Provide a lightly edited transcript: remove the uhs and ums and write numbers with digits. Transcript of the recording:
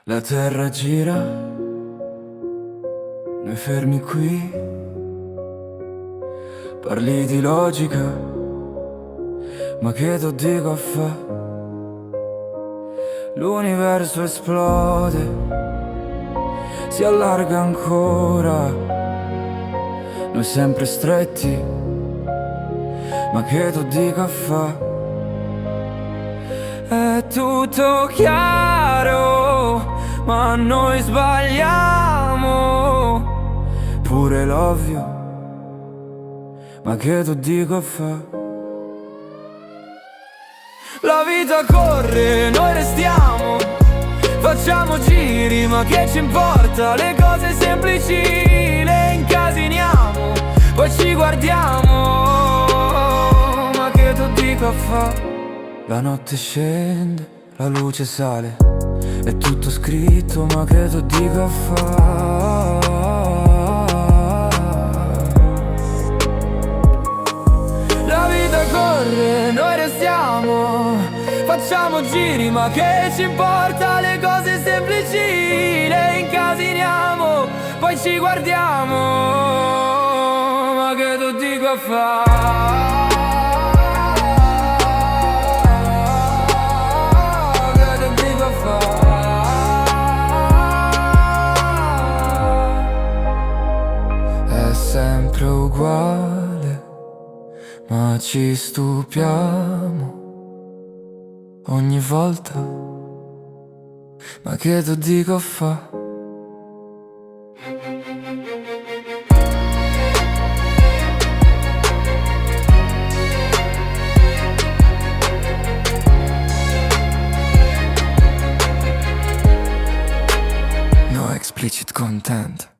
La terra gira, noi fermi qui, parli di logica, ma che tu dico a fa? L'universo esplode, si allarga ancora, noi sempre stretti, ma che tu dico a fa? È tutto chiaro, ma noi sbagliamo, pure l'ovvio, ma che tu dico a fa? La vita corre, noi restiamo, facciamo giri, ma che ci importa? Le cose semplici le incasiniamo, poi ci guardiamo, ma che tu dico a fa? La notte scende, la luce sale, è tutto scritto, ma che tu dico a fa? La vita corre, noi restiamo, facciamo giri, ma che ci importa? Le cose semplici le incasiniamo, poi ci guardiamo, ma che tu dico a fa? Sempre uguale, ma ci stupiamo ogni volta, ma che tu dico fa? No explicit content.